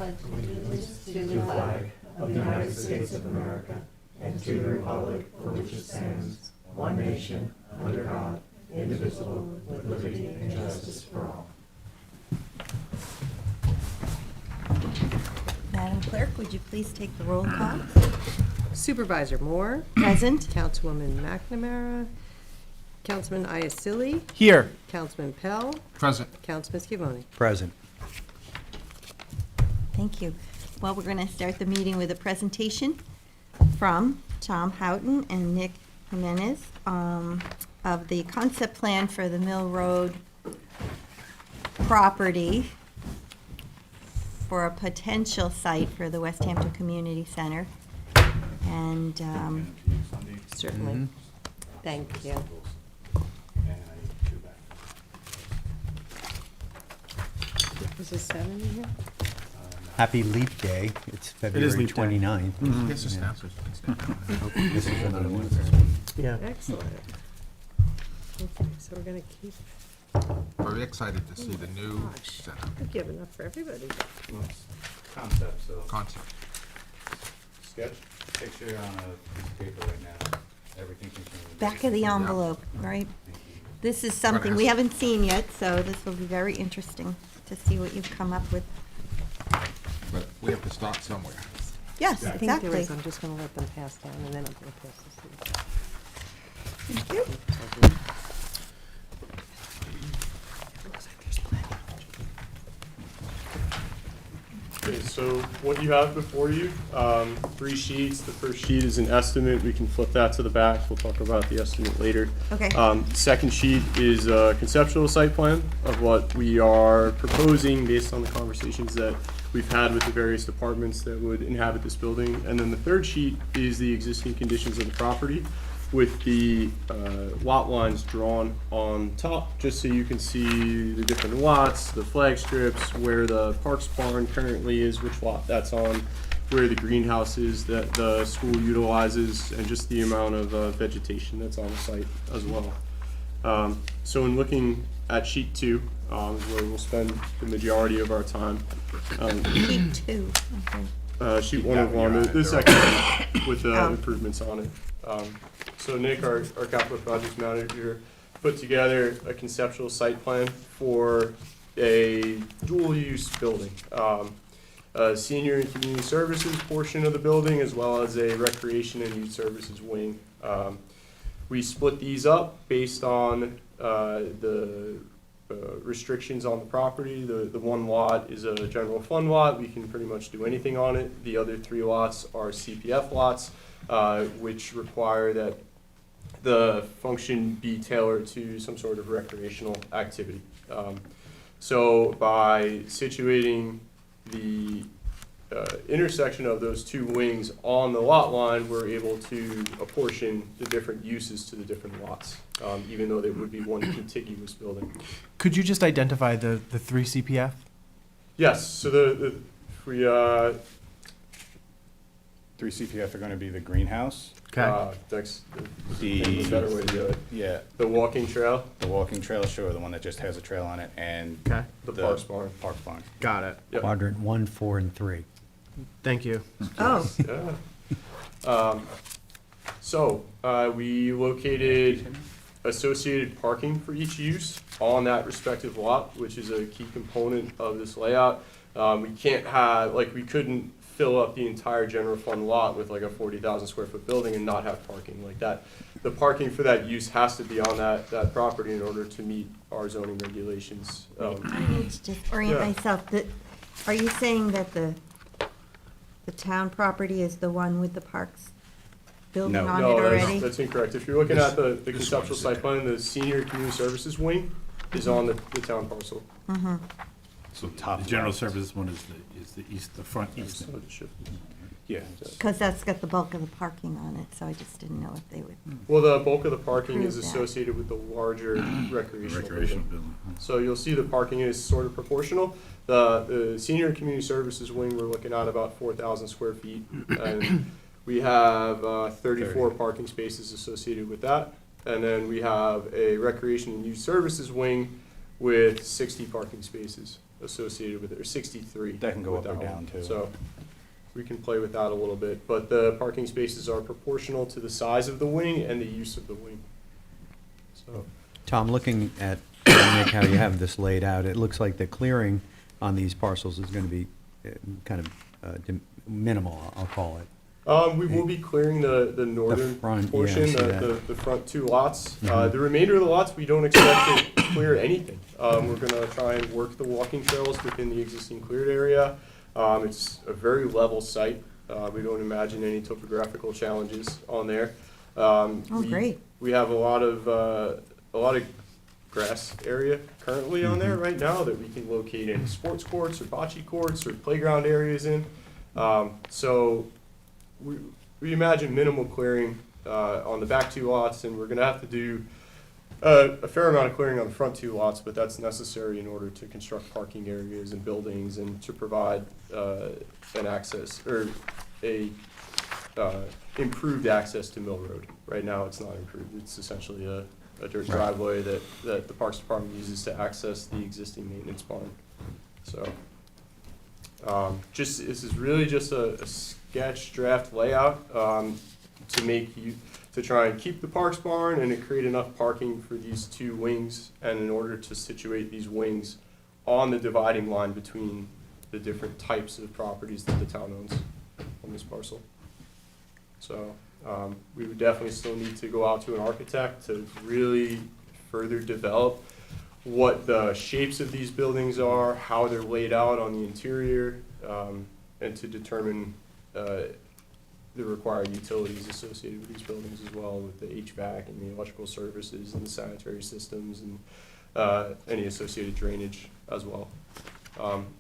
pledge allegiance to the flag of the United States of America and to the republic for which it stands, one nation, under God, indivisible, with liberty and justice for all. Madam Clerk, would you please take the roll call? Supervisor Moore. Present. Councilwoman McNamara. Councilman Iacilli. Here. Councilman Pell. Present. Councilman Scavone. Present. Thank you. Well, we're going to start the meeting with a presentation from Tom Houghton and Nick Jimenez of the concept plan for the Mill Road property for a potential site for the West Hampton Community Center. And Certainly. Thank you. Is this 7 in here? Happy Leap Day. It's February Leap Day. 29th. This is now. This is another one. Yeah. Excellent. Okay, so we're going to keep, Very excited to see the new gosh, setup I think you have enough for everybody. Concept, so concept. sketch, picture on a piece of paper right now, everything can change. back of the envelope, right? This is something we haven't seen yet, so this will be very interesting to see what you've come up with. But we have to start somewhere. Yes, I think there exactly. is, I'm just going to let them pass down, and then I'm going to pass this to you. Thank you. Looks like there's plenty. Okay, so what you have before you, 3 sheets. The first sheet is an estimate. We can flip that to the back. We'll talk about the estimate later. Okay. Second sheet is a conceptual site plan of what we are proposing based on the conversations that we've had with the various departments that would inhabit this building. And then the third sheet is the existing conditions of the property with the lot lines drawn on top, just so you can see the different lots, the flag strips, where the Parks barn currently is, which lot that's on, where the greenhouse is that the school utilizes, and just the amount of vegetation that's on the site as well. So in looking at sheet 2, is where we'll spend the majority of our time. Sheet 2, okay. Sheet 1 of 1, the second sheet with the improvements on it. So Nick, our capital projects manager, put together a conceptual site plan for a dual-use building. A senior and community services portion of the building, as well as a recreation and youth services wing. We split these up based on the restrictions on the property. The one lot is a general fund lot. We can pretty much do anything on it. The other 3 lots are CPF lots, which require that the function be tailored to some sort of recreational activity. So by situating the intersection of those 2 wings on the lot line, we're able to apportion the different uses to the different lots, even though they would be one contiguous building. Could you just identify the 3 CPF? Yes, so the 3 CPF are gonna be the greenhouse, that's the, the better way to do it. yeah, The walking trail, the walking trail, sure, the one that just has a trail on it, and Okay, the Parks barn. Park barn. got it. Yep. Quadrant 1, 4, and 3. Thank you. Oh, Yeah. So we located associated parking for each use on that respective lot, which is a key component of this layout. We can't have, like, we couldn't fill up the entire general fund lot with like a 40,000 square foot building and not have parking like that. The parking for that use has to be on that property in order to meet our zoning regulations. I need to just orient Yeah. myself. Are you saying that the town property is the one with the parks building No. on it No, already? that's incorrect. If you're looking at the this conceptual one is site plan, the senior community services wing is on the town parcel. Mm-hmm. So top The general left. services one is the east, the front east. So it should- Yeah, Because that's got the bulk of the parking on it, so I just didn't know if they would. Well, the bulk of the parking is Prove that. associated with the larger recreational Recreational building. building. So you'll see the parking is sort of proportional. The senior and community services wing, we're looking at about 4,000 square feet. And we have 34 parking spaces associated with that. And then we have a recreation and youth services wing with 60 parking spaces associated with it, or 63. That can go with up or that down, one. too. So we can play with that a little bit, but the parking spaces are proportional to the size of the wing and the use of the wing. So, Tom, looking at, Nick, how you have this laid out, it looks like the clearing on these parcels is going to be kind of minimal, I'll call it. we will be clearing the northern front, yeah, I portion, see that. the front 2 lots. Mhm. The remainder of the lots, we don't expect to clear anything. We're gonna try and work the walking trails within the existing cleared area. It's a very level site. We don't imagine any topographical challenges on there. Great. We have a lot of grass area currently on there right now that we can locate in sports courts or bocce courts or playground areas in. So we imagine minimal clearing on the back 2 lots, and we're gonna have to do a fair amount of clearing on the front 2 lots, but that's necessary in order to construct parking areas and buildings and to provide an access or a improved access to Mill Road. Right now, it's not improved. It's essentially a dirt driveway that the Parks Department uses to access the existing maintenance barn. So, this is really just a sketch draft layout to try and keep the Parks barn and to create enough parking for these 2 wings, and in order to situate these wings on the dividing line between the different types of properties that the town owns on this parcel. So, we would definitely still need to go out to an architect to really further develop what the shapes of these buildings are, how they're laid out on the interior, and to determine the required utilities associated with these buildings as well, with the HVAC and the electrical services and the sanitary systems and any associated drainage as well.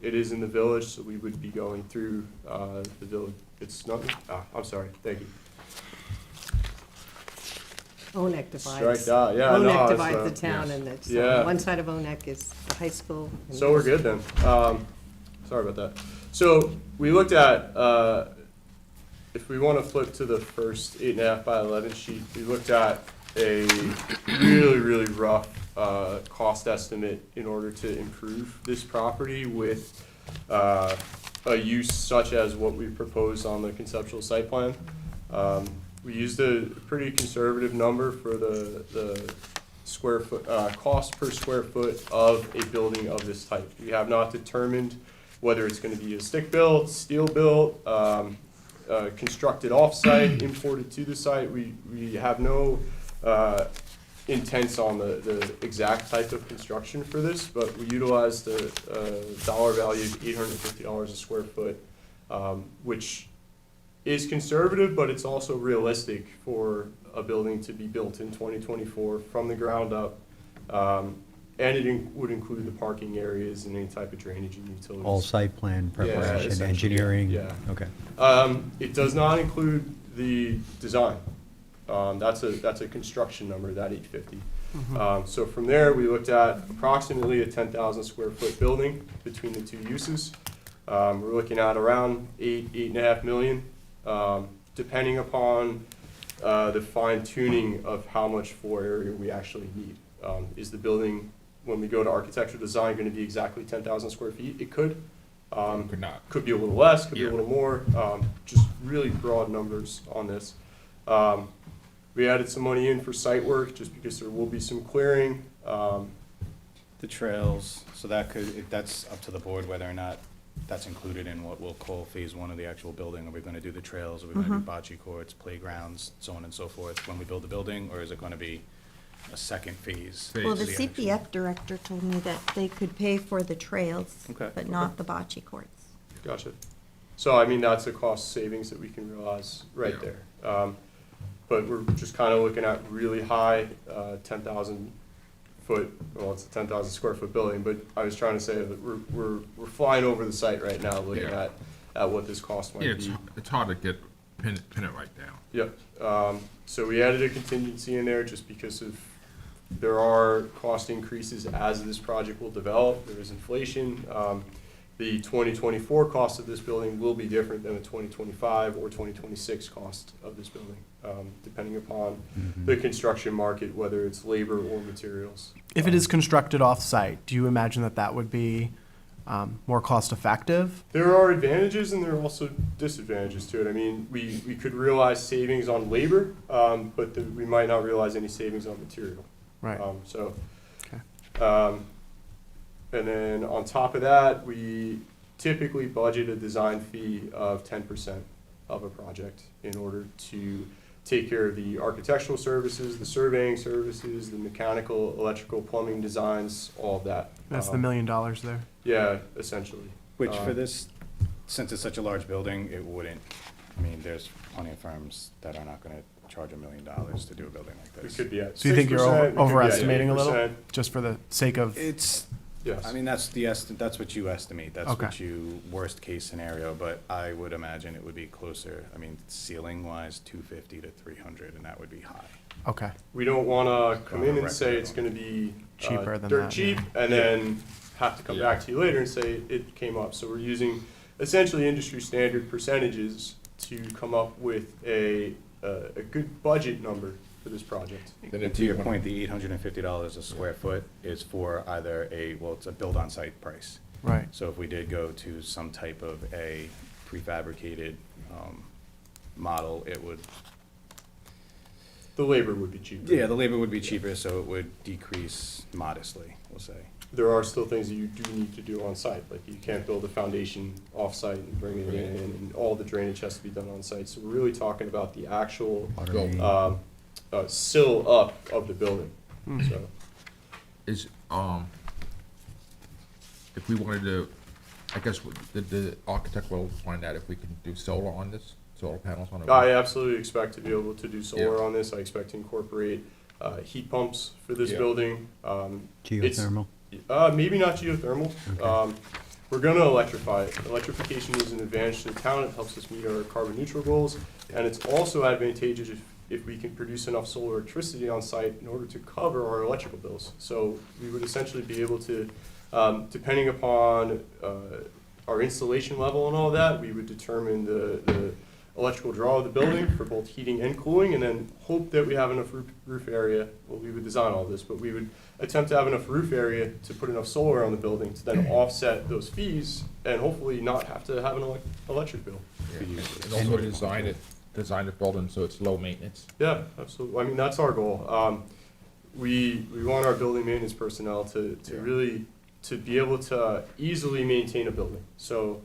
It is in the village, so we would be going through the village. It's not, I'm sorry, thank you. Onek divides. Strike that, yeah. Onek no, divides it's, the town, yes. and it's, Yeah. one side of Onek is the high school. and So we're good then. Sorry about that. So we looked at, if we want to flip to the first 8.5 by 11 sheet, we looked at a really, really rough cost estimate in order to improve this property with a use such as what we proposed on the conceptual site plan. We used a pretty conservative number for the square foot, cost per square foot of a building of this type. We have not determined whether it's gonna be a stick built, steel built, constructed off-site, imported to the site. We have no intents on the exact type of construction for this, but we utilized a dollar value of $850 a square foot, which is conservative, but it's also realistic for a building to be built in 2024 from the ground up. And it would include the parking areas and any type of drainage and utilities. All site plan preparation, essentially, engineering? yeah. Okay. It does not include the design. That's a construction number, that 850. So from there, we looked at approximately a 10,000 square foot building between the 2 uses. We're looking at around 8.5 million, depending upon the fine tuning of how much floor area we actually need. Is the building, when we go to architectural design, going to be exactly 10,000 square feet? It could. Could not. Could be a little less, could be a Yeah. little more, just really broad numbers on this. We added some money in for site work, just because there will be some clearing. The trails, so that's up to the board whether or not that's included in what we'll call phase 1 of the actual building. Are we gonna do the trails, are we gonna do bocce courts, playgrounds, so on and so forth when we build the building, or is it gonna be a second phase? Well, the to actual- CPF director told me that they could pay for the trails, Okay. but not the bocce courts. Gotcha. So, I mean, that's a cost savings that we can realize right Yeah. there. But we're just kind of looking at really high, 10,000 foot, well, it's a 10,000 square foot building, but I was trying to say that we're flying over the site right now, looking Yeah. at what this cost might Yeah, be. it's hard to pin it right down. Yep. So we added a contingency in there just because there are cost increases as this project will develop. There is inflation. The 2024 cost of this building will be different than the 2025 or 2026 cost of this building, depending upon the construction market, whether it's labor or materials. If it is constructed off-site, do you imagine that that would be more cost-effective? There are advantages and there are also disadvantages to it. I mean, we could realize savings on labor, but we might not realize any savings on material. Right. So, Okay. and then on top of that, we typically budget a design fee of 10% of a project in order to take care of the architectural services, the surveying services, the mechanical, electrical, plumbing designs, all of that. That's the $1 million there. Yeah, essentially. Which for this, since it's such a large building, it wouldn't, I mean, there's plenty of firms that are not gonna charge $1 million to do a building like We this. could be at 6%. So you think you're we could be at overestimating a little, 8%. just for the sake of? It's, Yes. I mean, that's that's what you estimate, that's Okay. what you, worst case scenario, but I would imagine it would be closer, I mean, ceiling wise, 250 to 300, and that would be high. Okay. We don't wanna come in and Record say it's on. gonna be Cheaper than dirt that, cheap, yeah. and then have to come Yeah. back to you later and say it came up. So we're using essentially industry standard percentages to come up with a good budget number for this project. Then And if to your you- point, the $850 a square foot is for either it's a build-on-site price. Right. So if we did go to some type of a prefabricated model, it would, The labor would be cheaper. yeah, the labor would be cheaper, so it would decrease modestly, we'll say. There are still things that you do need to do on site, like you can't build a foundation off-site and bring it in, and all the drainage has to be done on site. So we're really talking about the actual Water main. sill up of the building, Hmm. so. Is, if we wanted to, I guess, the architect will find out if we can do solar on this, solar panels on it. I absolutely expect to be able to do solar Yeah. on this. I expect to incorporate heat pumps for this Yeah. building. It's- Geothermal? Maybe not geothermal. Okay. We're gonna electrify it. Electrification is an advantage to the town. It helps us meet our carbon neutral goals. And it's also advantageous if we can produce enough solar electricity on site in order to cover our electrical bills. So we would essentially be able to, depending upon our installation level and all that, we would determine the electrical draw of the building for both heating and cooling, and then hope that we have enough roof area. Well, we would design all this, but we would attempt to have enough roof area to put enough solar on the building to then offset those fees and hopefully not have to have an electric bill. Yeah. And also design the building so it's low maintenance. Yeah, absolutely. I mean, that's our goal. We want our building maintenance personnel to Yeah. really, to be able to easily maintain a building. So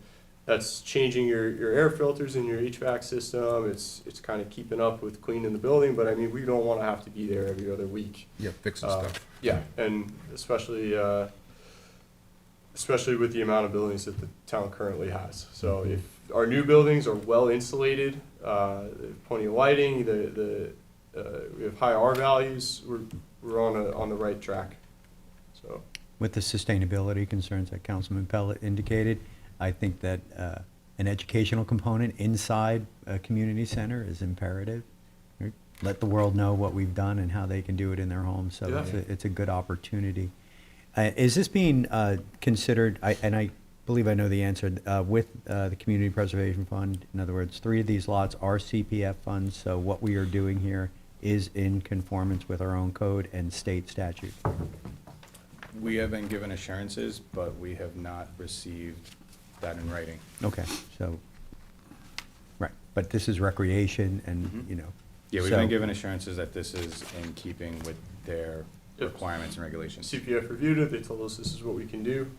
that's changing your air filters in your HVAC system. It's kind of keeping up with cleaning the building, but I mean, we don't want to have to be there every other week. Yeah, fixing Uh, stuff. Yeah, and especially with the amount of buildings that the town currently has. So if our new buildings are well insulated, plenty of lighting, we have high R values, we're on the right track. So, With the sustainability concerns that Councilman Pellet indicated, I think that an educational component inside a community center is imperative. Let the world know what we've done and how they can do it in their homes, so Yeah. it's a good opportunity. Is this being considered, and I believe I know the answer, with the Community Preservation Fund? In other words, 3 of these lots are CPF funds, so what we are doing here is in conformance with our own code and state statute. We have been given assurances, but we have not received that in writing. Okay, so, right, but this is recreation and, Mhm. you know. Yeah, we've so- been given assurances that this is in keeping with their Yep. requirements and regulations. CPF reviewed it, they told us this is what we can do.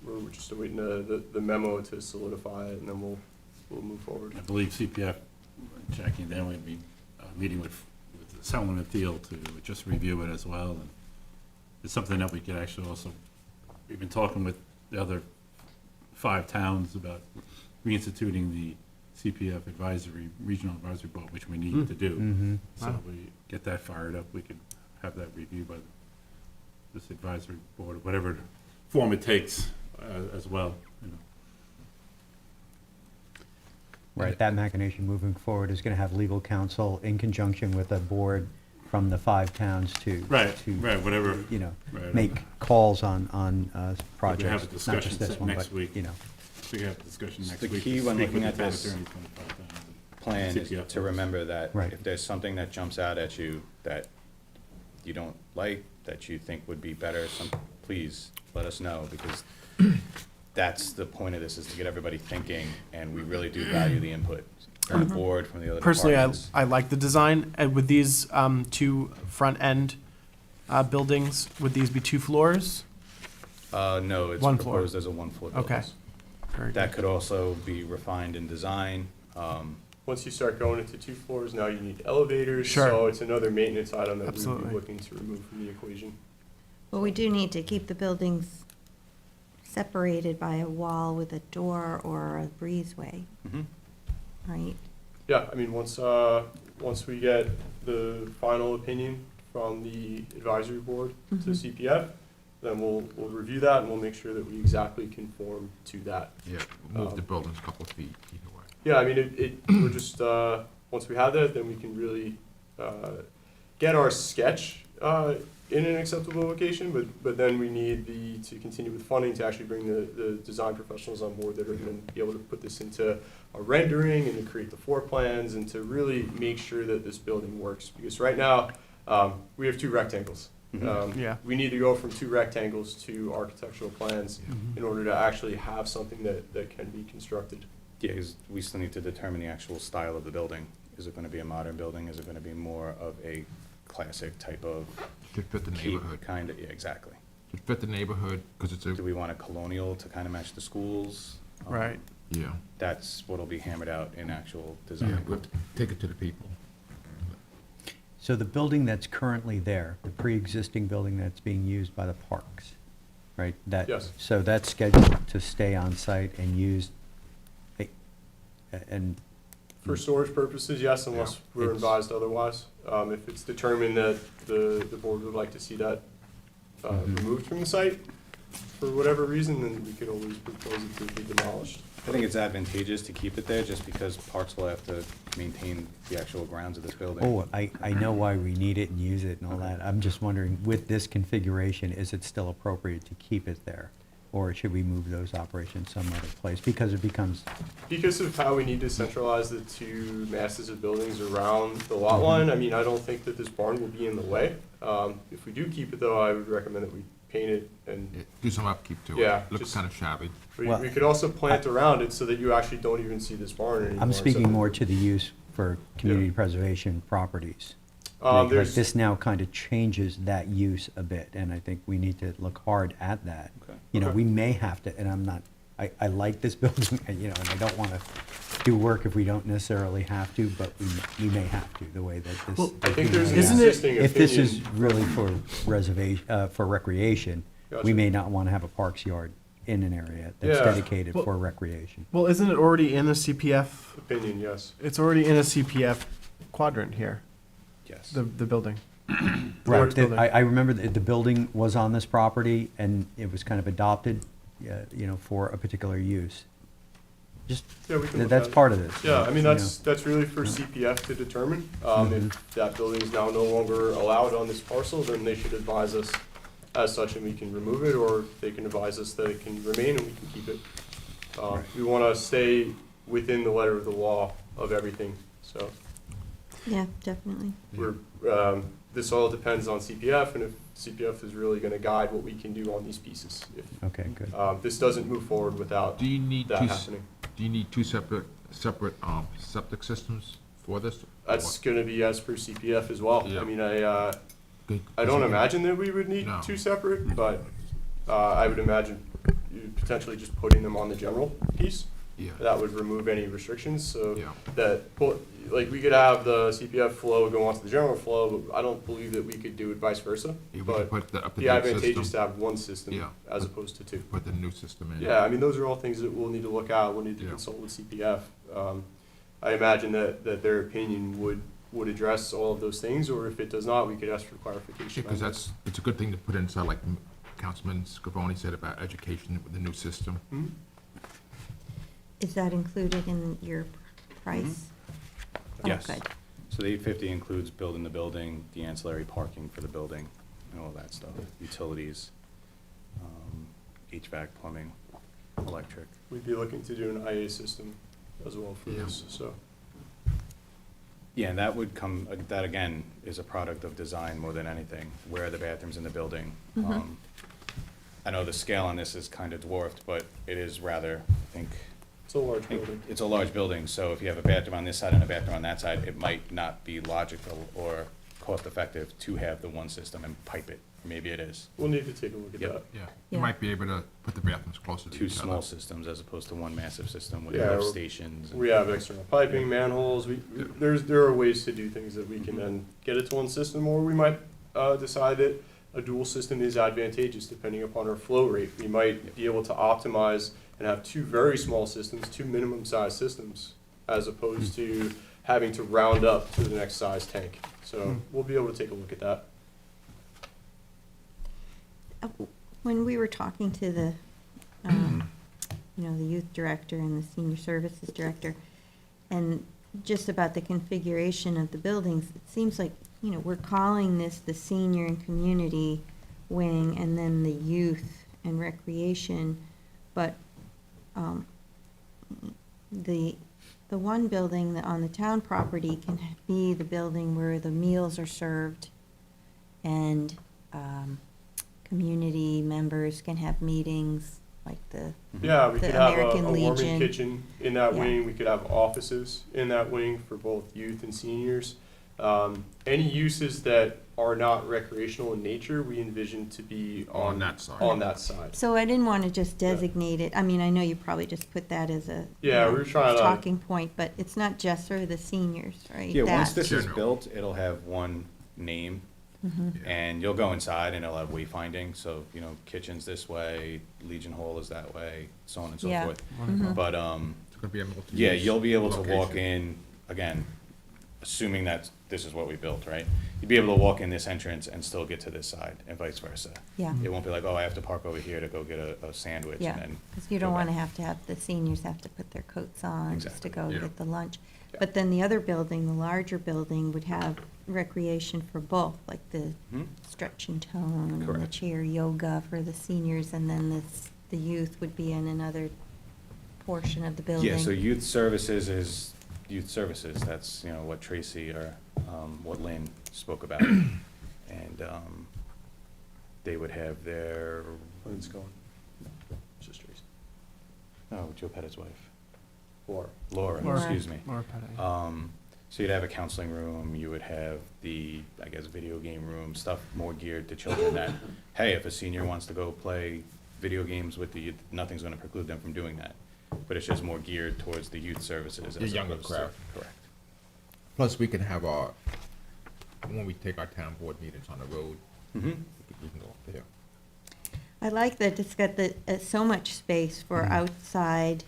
We're just awaiting the memo to solidify it, and then we'll move forward. I believe CPF, Jackie and Dan will be meeting with Selwyn and Thiel to just review it as well. And it's something that we could actually also, we've been talking with the other 5 towns about reinstituting the CPF regional advisory board, which we need to do. Mhm. So Wow. we get that fired up, we could have that reviewed by this advisory board, whatever form it takes as well, you know. Right, that machination moving forward is gonna have legal counsel in conjunction with a board from the 5 towns to. Right, to, right, whatever. You know, Right. make calls on projects, have a not discussion just this one, next but, week. you know. We can have a discussion next The week. key when Speak looking with at the town this attorney, 25,000. Plan is CPF to funds. remember that Right. if there's something that jumps out at you that you don't like, that you think would be better, please let us know, because that's the point of this, is to get everybody thinking, and we really do value the input from the board, from the other Personally, departments. I like the design, and with these two front-end buildings, would these be 2 floors? No, it's One floor. proposed as a one-floor building. Okay. Very That good. could also be refined in design. Once you start going into 2 floors, now you need elevators. Sure. So it's another maintenance item that we would Absolutely. be looking to remove from the equation. Well, we do need to keep the buildings separated by a wall with a door or a breezeway, Mhm. right? Yeah, I mean, once we get the final opinion from the advisory board to Mhm. CPF, then we'll review that and we'll make sure that we exactly conform to that. Yeah, move the buildings a couple of feet either way. Yeah, I mean, we're just, once we have that, then we can really get our sketch in an acceptable location, but then we need to continue with funding to actually bring the design professionals on board that are gonna be able to put this into a rendering and to create the floor plans and to really make sure that this building works. Because right now, we have 2 rectangles. Yeah. We need to go from 2 rectangles to architectural plans Mhm. in order to actually have something that can be constructed. Yeah, 'cause we still need to determine the actual style of the building. Is it gonna be a modern building? Is it gonna be more of a classic type of To fit the Cape neighborhood, kind of, yeah, exactly. to fit the neighborhood, because it's Do a, we want a colonial to kind of match the schools? Right. yeah, That's what'll be hammered out in actual yeah, design. we have to take it to the people. So the building that's currently there, the pre-existing building that's being used by the parks, right? Yes. So that's scheduled to stay on site and used, and, For storage purposes, yes, unless we're It's- advised otherwise. If it's determined that the board would like to see that Mhm. removed from the site for whatever reason, then we could always propose it to be demolished. I think it's advantageous to keep it there, just because parks will have to maintain the actual grounds of this building. oh, I know why we need it and use it and all that. I'm just wondering, with this configuration, is it still appropriate to keep it there? Or should we move those operations some other place? Because it becomes, Because of how we need to centralize the 2 masses of buildings around the lot Mhm. line, I mean, I don't think that this barn will be in the way. If we do keep it though, I would recommend that we paint it and Yeah, do some upkeep to it. Yeah, Looks just- kind of shabby. Well, we could also plant around it so that you actually don't even see this barn anymore. I'm speaking except- more to the use for community preservation properties. Like, There's, this now kind of changes that use a bit, and I think we need to look hard at that. Okay. You know, Okay. we may have to, and I'm not, I like this building, you know, and I don't want to do work if we don't necessarily have to, but we may have to, the way that this. Well, I think there's an Isn't it- existing opinion. If this is really for reservation, for recreation, we Gotcha. may not want to have a parks yard in an area that's Yeah. dedicated Well- for recreation. Well, isn't it already in the CPF? Opinion, yes. It's already in a CPF quadrant here, Yes. the building. Right, Parks building. I remember that the building was on this property, and it was kind of adopted, you know, for a particular use. Just, Yeah, we can look that's at it. part of this. Yeah, I mean, you know. that's really for CPF to determine. Mhm. If that building is now no longer allowed on this parcel, then they should advise us as such and we can remove it, or they can advise us that it can remain and we can keep it. We want to stay within the letter of the law of everything, so Yeah, definitely. this all depends on CPF, and if CPF is really going to guide what we can do on these pieces. If Okay, good. this doesn't move forward without Do you need that two, happening. do you need 2 separate septic systems for this? Or That's going to be as per CPF as well. Yeah. I mean, what? I don't imagine that we would need No. 2 separate, but I would imagine you potentially just putting them on the general piece. Yeah, That would remove any restrictions, so yeah. that, like, we could have the CPF flow go onto the general flow, but I don't believe that we could do it vice versa. Yeah, we But can put the the up-to-date advantageous to system, have one system Yeah. as opposed to 2. put the new system in. Yeah, I mean, those are all things that we'll need to look at, we'll need to Yeah. consult with CPF. I imagine that their opinion would address all of those things, or if it does not, we could ask for clarification. Because on this. it's a good thing to put inside, like Councilman Scavone said about education with the new system. Mhm. Is that included in your price? Oh, Yes. good. So the 850 includes building the building, the ancillary parking for the building, and all that stuff, utilities, HVAC, plumbing, electric. We'd be looking to do an IA system as well for Yeah. this, so. Yeah, and that would come, that again is a product of design more than anything. Where are the bathrooms in the building? Mhm. I know the scale on this is kind of dwarfed, but it is rather, I think, It's a large building. it's a large building, so if you have a bathroom on this side and a bathroom on that side, it might not be logical or cost-effective to have the one system and pipe it. Maybe it is. We'll need to take a look at Yep. that. Yeah, Yeah. you might be able to put the bathrooms closer to Two each other. small systems as opposed to one massive system with Yeah, lift we're- stations. and- We have external piping, manholes, there are ways to do things that we Mm-hmm. can then get it to one system, or we might, decide that a dual system is advantageous depending upon our flow rate. We might be able to optimize and have two very small systems, two minimum size systems, as opposed to having to round up to the next size tank. So we'll be able to take a look at that. When we were talking to the, the youth director and the senior services director, and just about the configuration of the buildings, it seems like, we're calling this the senior and community wing, and then the youth and recreation, but, the one building that on the town property can be the building where the meals are served, and, community members can have meetings, like the, Yeah, we The could have American a warming Legion. kitchen in that Yeah. wing, we could have offices in that wing for both youth and seniors. Any uses that are not recreational in nature, we envision to be On that side. On that side. so I didn't want to just designate it, I mean, I know you probably just put that as a, Yeah, we were trying to- talking point, but it's not just for the seniors, right? Yeah, once That- this is General. built, it'll have one name, Mhm. Yeah. and you'll go inside and it'll have wayfinding, so, kitchen's this way, Legion Hall is that way, so on and so Yeah. forth. Mhm. But, It's gonna be a multi-use yeah, you'll be able to location. walk in, again, assuming that this is what we built, right? You'd be able to walk in this entrance and still get to this side, and vice versa. Yeah, It won't be like, oh, I have to park over here to go get a sandwich, and yeah, then, because you don't go want to back. have the seniors have to put their coats on just to Exactly, go yeah. get the lunch. Yeah. But then the other building, the larger building, would have recreation for both, like the Hmm? stretch and tone, and the Correct. chair yoga for the seniors, and then the youth would be in another portion of the building. Yeah, so youth services is youth services, that's, what Tracy or, what Lynn spoke about. And, they would have their, It's going. It's just Tracy. oh, Joe Pettit's wife, Or, Laura, Laura. excuse me. Laura Petty. So you'd have a counseling room, you would have the, I guess, video game room, stuff more geared to children that, hey, if a senior wants to go play video games with the youth, nothing's gonna preclude them from doing that. But it's just more geared towards the youth services. The as younger opposed to- crowd. Correct. Plus, we can have when we take our town board meetings on the road, Mm-hmm. we can go up there. I like that it's got so much space for outside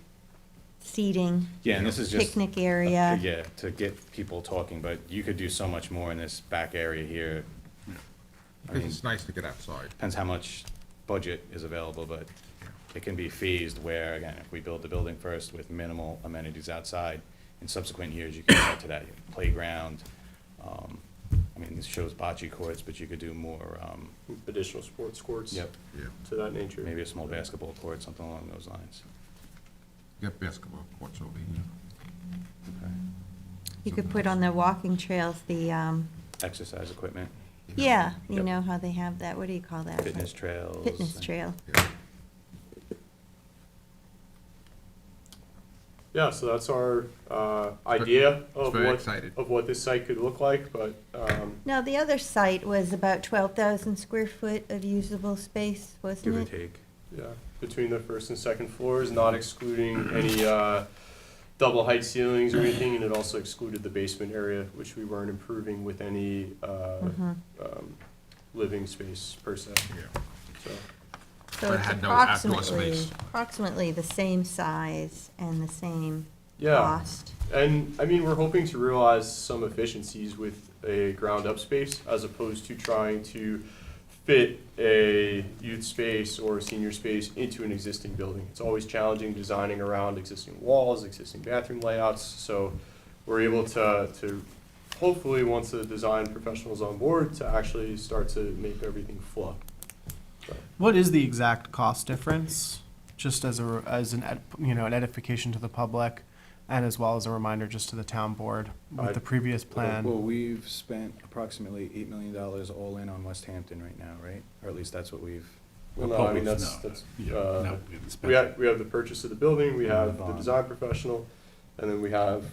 seating, Yeah, and this is just. picnic area. Yeah, to get people talking, but you could do so much more in this back area here. I Because mean, it's nice to get outside. depends how much budget is available, but it can be phased where, again, if we build the building first with minimal amenities outside, in subsequent years, you can add to that, playground. This shows bocce courts, but you could do more, additional sports courts. yep, Yeah. To that nature. maybe a small basketball court, something along those lines. Get basketball courts over here. Okay. You could put on the walking trails, Exercise equipment, yeah, you Yep. know how they have that, what do you call that? fitness trails. Fitness trail. Yeah. Yeah, so that's our, idea of very what, excited. of what this site could look like, but, Now, the other site was about 12,000 square foot of usable space, wasn't Give or it? take. yeah, between the first and second floors, not excluding any, double height ceilings or anything, and it also excluded the basement area, which we weren't improving with any, Mhm. living space per se, Yeah. so. So But it it's had no outdoor approximately, space. approximately the same size and the same Yeah, cost. and we're hoping to realize some efficiencies with a ground-up space as opposed to trying to fit a youth space or a senior space into an existing building. It's always challenging designing around existing walls, existing bathroom layouts, so we're able to hopefully, once the design professional's on board, to actually start to make everything flow. So, What is the exact cost difference? Just as an edification to the public, and as well as a reminder just to the town board with the previous plan. Well, we've spent approximately $8 million all in on West Hampton right now, right? Or at least that's what we've Well, Or no, I mean, public? that's, Yeah, no, we have the we spec- have the purchase of the building, we have the bond. design professional, and then we have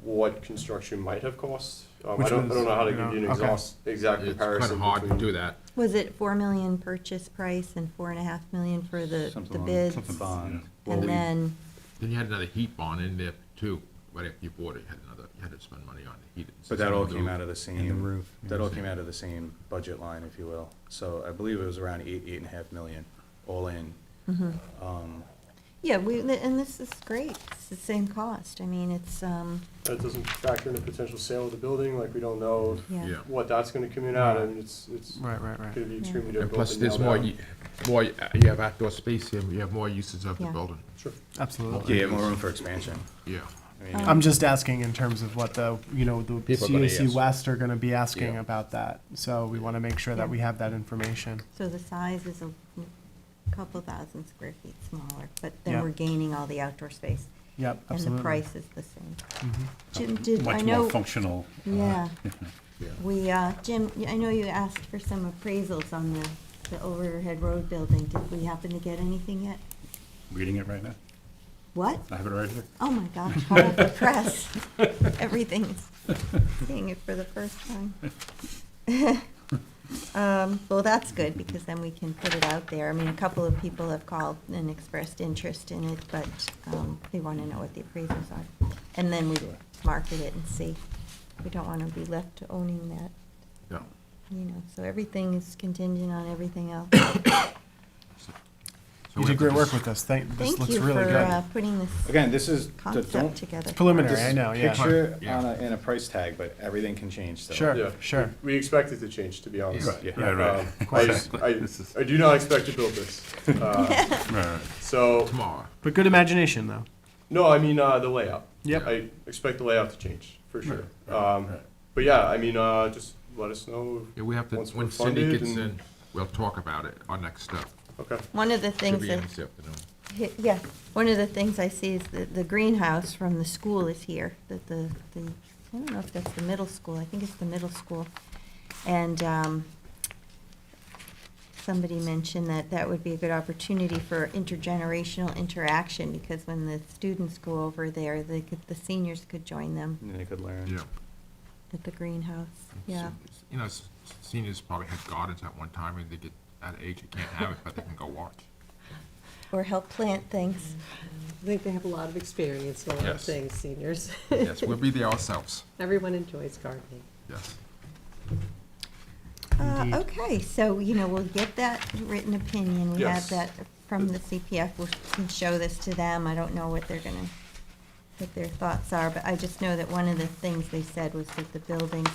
what construction might have cost. I Which don't was, know how to you give you an know, okay. exact It's comparison. kind of hard to between- do that. Was it 4 million purchase price and 4.5 million for the bids? Something bond. Well, And we- then, Then you had another heat bond in there too, right after you bought it, you had to spend money on the heat. But that all came out of the And the same, roof. that all came out of the same budget line, if you will. So I believe it was around 8.5 million, all in. yeah, and this is great. It's the same cost. I mean, it's, That doesn't factor in a potential sale of the building, like, we don't know yeah. Yeah. what that's gonna come in at, I mean, it's Right. gonna be extremely And difficult plus, to there's nail more, down. more, you have outdoor space here, you have more uses of the Yeah. building. Sure. Absolutely. Yeah, more room for expansion. Yeah. I mean, I'm just asking in terms of what the, you know, the People are gonna CAC ask. West are gonna be asking Yeah. about that. So we wanna make sure that Yeah. we have that information. So the size is a couple thousand square feet smaller, but then Yeah. we're gaining all the outdoor space. Yep, And absolutely. the price is the same. Mhm. Jim, did, I Much know, more functional. yeah, Yeah. we, Jim, I know you asked for some appraisals on the overhead road building. Did we happen to get anything yet? Reading it right now. What? I have it right here. Oh my gosh, hot off the press. Everything's seeing it for the first time. Well, that's good, because then we can put it out there. I mean, a couple of people have called and expressed interest in it, but they want to know what the appraisals are. And then we market it and see. We don't want to be left owning that, Yeah. you know, so everything is contingent on everything else. So You we did have to great work just- with this. This Thank looks you really for good. putting this Again, this is, concept don't, together. Preliminary, I this know, yeah. picture Yeah. and a price tag, but everything can change still. Sure, Yeah. sure. We expect it to change, to be honest. Right, Yeah. right, right. This is- I do not expect to build this. Right, right. So, Tomorrow. But good imagination, though. no, I mean, the layout. Yep. I expect the layout to change, for sure. right. But yeah, I mean, just let us know. Yeah, we have to, Once when we're Cindy funded gets and- in, we'll talk about it, our next step. Okay. One of the Should things be in that this afternoon. Yeah, one of the things I see is the greenhouse from the school is here, that the, I don't know if that's the middle school, I think it's the middle school. And somebody mentioned that that would be a good opportunity for intergenerational interaction, because when the students go over there, the seniors could join them And they could learn. Yeah. at the greenhouse, yeah. You know, seniors probably had gardens at one time, and they get at age, they can't have it, but they can go watch. Or help plant things. I think they have a lot of experience in a lot of Yes. things, seniors. Yes, we'll be there ourselves, Everyone enjoys gardening. yes. Indeed. Okay, so, you know, we'll get that written opinion. We have Yes. that from the CPF. We can show this to them. I don't know what they're gonna, what their thoughts are, but I just know that one of the things they said was that the buildings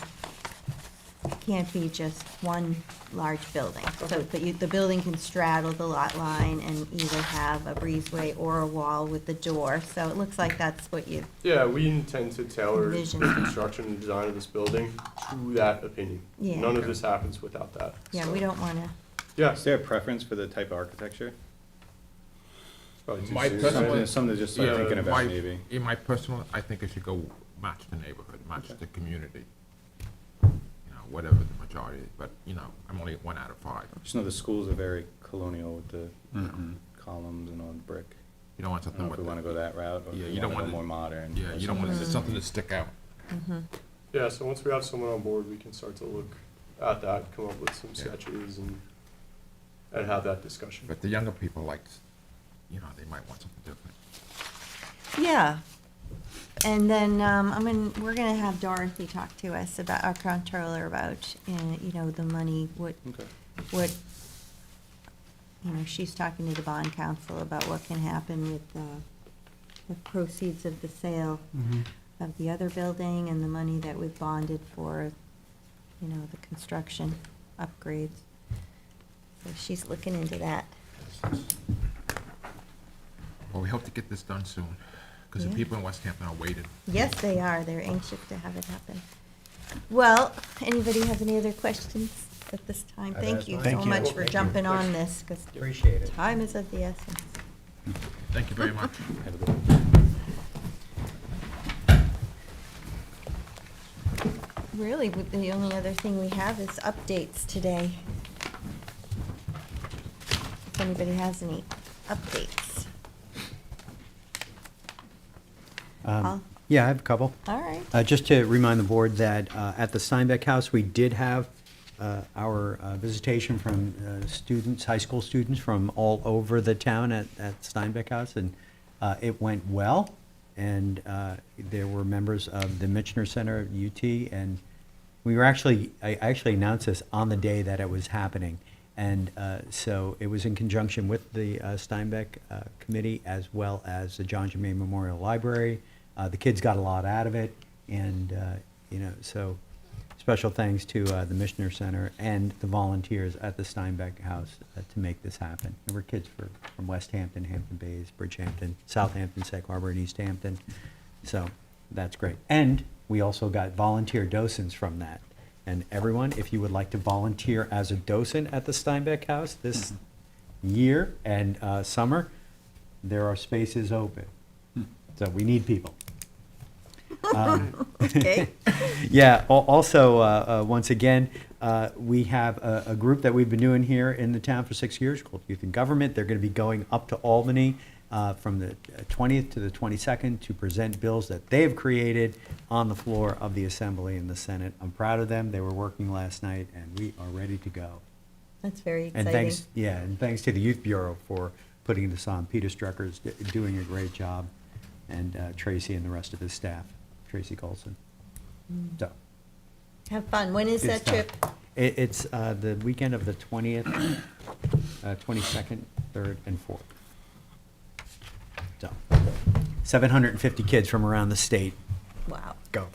can't be just one large building. So, but the building can straddle the lot line and either have a breezeway or a wall with the door. So it looks like that's what you, Yeah, we intend to tailor the Envision. construction and design of this building to that opinion. Yeah. None of this happens without that. yeah, so- we don't wanna, Yeah. Is there a preference for the type of architecture? Probably too My soon. personal- Something to just start Yeah, thinking about, my- maybe. In my personal, I think it should go match the neighborhood, match Okay. the community. You know, whatever the majority, but, you know, I'm only 1 out of 5. Just know the schools are very colonial with the Mhm. columns and all the brick. You don't want I don't something know with. if we wanna go that route, or Yeah, if you we don't wanna want go it- more modern. Yeah, or you don't want something. something to stick out. Yeah, so once we have someone on board, we can start to look at that, come up with some Yeah. sketches and have that discussion. But the younger people like, you know, they might want something different. yeah. And then, we're gonna have Dorothy talk to us about, our comptroller, about, you know, the money, what, Okay. you know, she's talking to the bond council about what can happen with the proceeds of the sale Mhm. of the other building and the money that we've bonded for, you know, the construction upgrades. So she's looking into that. Well, we hope to get this done soon, because the Yeah. people in West Hampton are waiting. Yes, they are. They're anxious to have it happen. Well, anybody have any other questions at this time? I've Thank asked you mine. so Thank you. much for Thank you. jumping on this, because Appreciate it. time is of the essence. Thank you very much. Have a good one. Really, the only other thing we have is updates today. If anybody has any updates. I'll- Yeah, I have a couple. All right. Just to remind the board that at the Steinbeck House, we did have our visitation from students, high school students from all over the town at Steinbeck House, and it went well. And there were members of the Michener Center at UT, and we were I actually announced this on the day that it was happening. And so it was in conjunction with the Steinbeck Committee as well as the John Germain Memorial Library. The kids got a lot out of it, and, so special thanks to the Michener Center and the volunteers at the Steinbeck House to make this happen. There were kids from West Hampton, Hampton Bays, Bridgehampton, Southampton, Sag Harbor, and East Hampton. So that's great. And we also got volunteer docents from that. And everyone, if you would like to volunteer as a docent at the Steinbeck House this year and summer, there are spaces open. So we need people. Okay. Yeah, also, once again, we have a group that we've been doing here in the town for 6 years called Youth in Government. They're going to be going up to Albany from the 20th to the 22nd to present bills that they've created on the floor of the Assembly and the Senate. I'm proud of them. They were working last night, and we are ready to go. That's very And exciting. thanks to the Youth Bureau for putting this on. Peter Strucker's doing a great job, and Tracy and the rest of his staff, Tracy Colson. So, Have fun. When is good that stuff. trip? It's the weekend of the 20th, 22nd, 3rd, and 4th. So, 750 kids from around the state Wow. go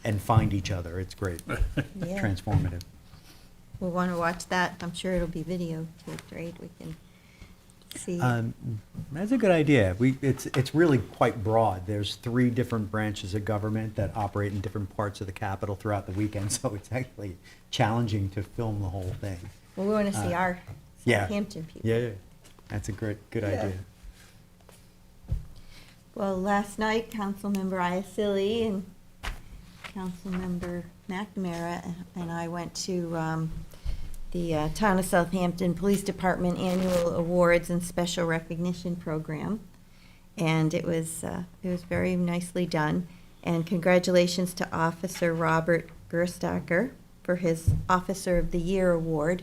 and find each other. It's great. Yeah. Transformative. We'll want to watch that. I'm sure it'll be videotaped, right? We can see. That's a good idea. It's really quite broad. There's 3 different branches of government that operate in different parts of the Capitol throughout the weekend, so it's actually challenging to film the whole thing. Well, we want to see our yeah. Southampton people. Yeah, that's a good idea. Well, last night, Councilmember Iacilli and Councilmember McNamara and I went to the Town of Southampton Police Department Annual Awards and Special Recognition Program. And it was very nicely done. And congratulations to Officer Robert Gerstacker for his Officer of the Year Award,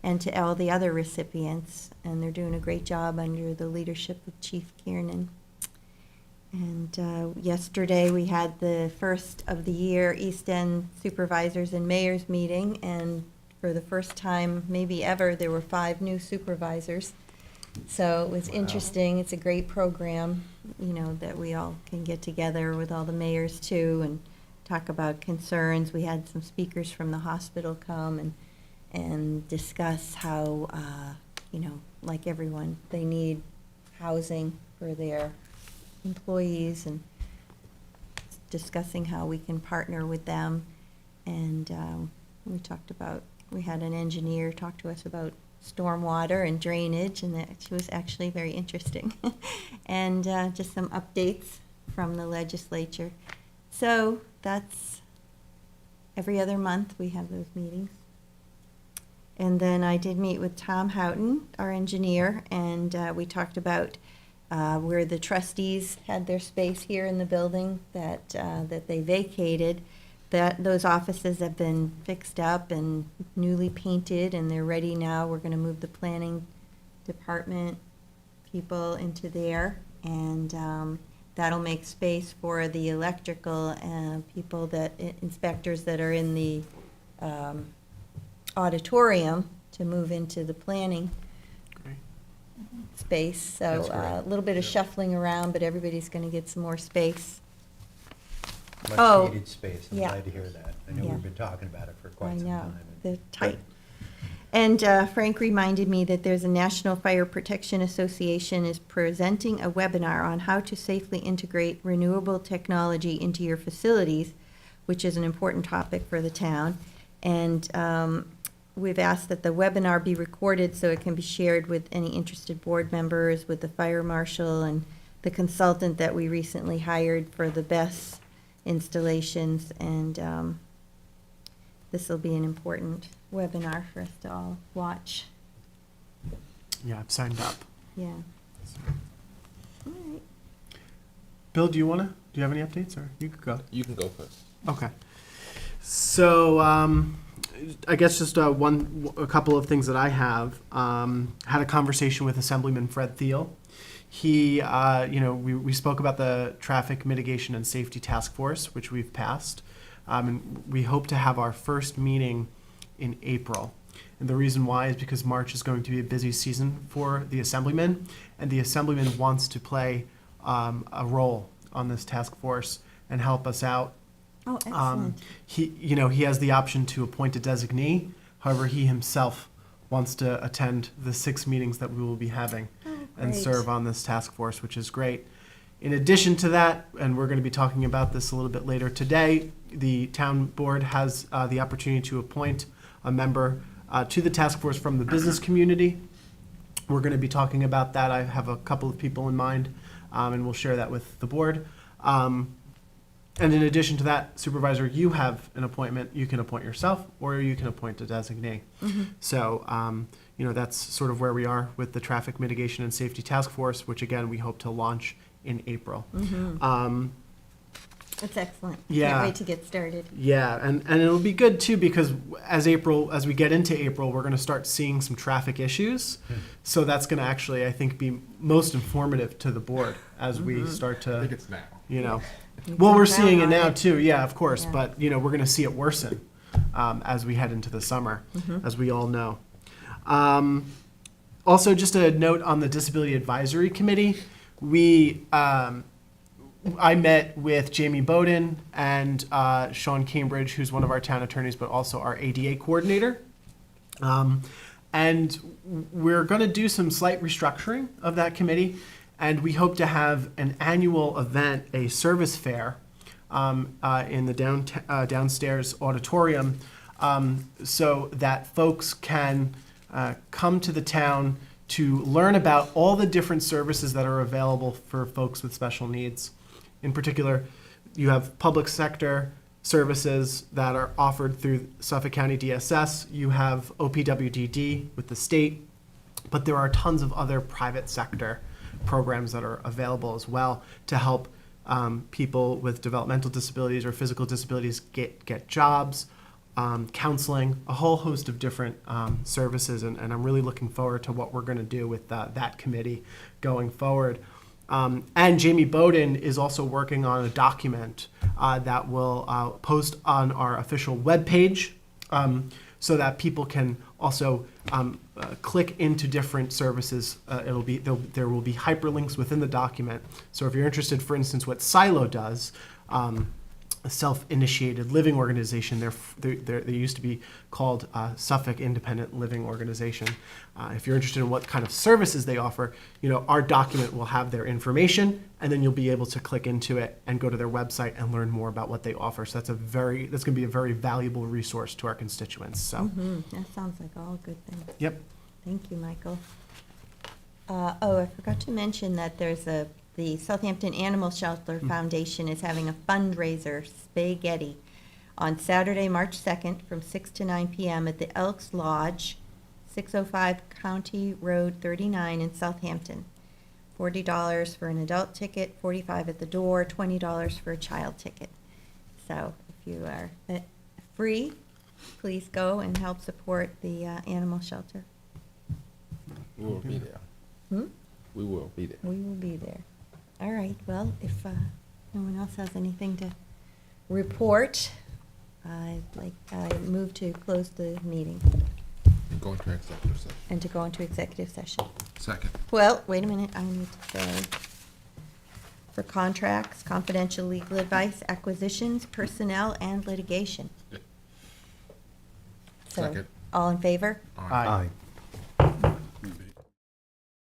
and to all the other recipients. And they're doing a great job under the leadership of Chief Kiernan. And yesterday, we had the first of the year East End Supervisors and Mayors meeting, and for the first time, maybe ever, there were 5 new supervisors. So it was interesting. It's a great program, that we all can get together with all the mayors too and talk about concerns. We had some speakers from the hospital come and discuss how, like everyone, they need housing for their employees, and discussing how we can partner with them. And we had an engineer talk to us about stormwater and drainage, and that was actually very interesting. And just some updates from the legislature. So that's every other month we have those meetings. And then I did meet with Tom Houghton, our engineer, and we talked about where the trustees had their space here in the building that they vacated. Those offices have been fixed up and newly painted, and they're ready now. We're going to move the planning department people into there, and that'll make space for the electrical people, inspectors that are in the auditorium, to move into the planning Great. space. So That's great. a little bit of shuffling around, but everybody's going to get some more space. Much Oh, needed space. I'm yeah. glad to hear that. I know Yeah. we've been talking about it for I quite some know, time. they're tight. And Frank reminded me that there's a National Fire Protection Association is presenting a webinar on how to safely integrate renewable technology into your facilities, which is an important topic for the town. And we've asked that the webinar be recorded so it can be shared with any interested board members, with the fire marshal, and the consultant that we recently hired for the BESS installations. And this will be an important webinar for us to all watch. Yeah, I've signed up. Yeah. All right. Bill, do you have any updates, or you could go? You can go first. Okay. So, I guess just a couple of things that I have. Had a conversation with Assemblyman Fred Thiel. He, we spoke about the Traffic Mitigation and Safety Task Force, which we've passed. And we hope to have our first meeting in April. And the reason why is because March is going to be a busy season for the Assemblyman, and the Assemblyman wants to play a role on this task force and help us out. Oh, excellent. He has the option to appoint a designee. However, he himself wants to attend the 6 meetings that we will be having and great. serve on this task force, which is great. In addition to that, and we're going to be talking about this a little bit later today, the town board has the opportunity to appoint a member to the task force from the business community. We're going to be talking about that. I have a couple of people in mind, and we'll share that with the board. And in addition to that, Supervisor, you have an appointment. You can appoint yourself, or you can appoint a designee. So, that's sort of where we are with the Traffic Mitigation and Safety Task Force, which again, we hope to launch in April. That's excellent. Yeah. Can't wait to get started. Yeah, and it'll be good too, because as we get into April, we're going to start seeing some traffic issues. So that's going to actually, I think, be most informative to the board as we start I to, think it's now. well, we're can seeing it count on now it. too. Yeah, of course. Yeah. But, we're going to see it worsen as we head into the summer, as we all know. Also, just a note on the Disability Advisory Committee. I met with Jamie Bowden and Sean Cambridge, who's one of our town attorneys, but also our ADA coordinator. And we're going to do some slight restructuring of that committee, and we hope to have an annual event, a service fair, in the downstairs auditorium, so that folks can come to the town to learn about all the different services that are available for folks with special needs. In particular, you have public sector services that are offered through Suffolk County DSS. You have OPWDD with the state, but there are tons of other private sector programs that are available as well to help people with developmental disabilities or physical disabilities get jobs, counseling, a whole host of different services. And I'm really looking forward to what we're going to do with that committee going forward. And Jamie Bowden is also working on a document that will post on our official webpage, so that people can also click into different services. There will be hyperlinks within the document. So if you're interested, for instance, what Silo does, a self-initiated living organization. They used to be called Suffolk Independent Living Organization. If you're interested in what kind of services they offer, our document will have their information, and then you'll be able to click into it and go to their website and learn more about what they offer. So that's going to be a very valuable resource to our constituents. So, That sounds like all good things. Yep. Thank you, Michael. I forgot to mention that the Southampton Animal Shelter Foundation is having a fundraiser, Spaghetti, on Saturday, March 2nd from 6 to 9 p.m. at the Elks Lodge, 605 County Road 39 in Southampton. $40 for an adult ticket, $45 at the door, $20 for a child ticket. So if you are free, please go and help support the animal shelter. We will be there. We will be there. We will be there. All right, well, if no one else has anything to report, I move to close the meeting And go into executive session. and to go into executive session. Second. Well, wait a minute, I need to say, for contracts, confidential legal advice, acquisitions, personnel, and litigation. So, Second. all in favor? Aye.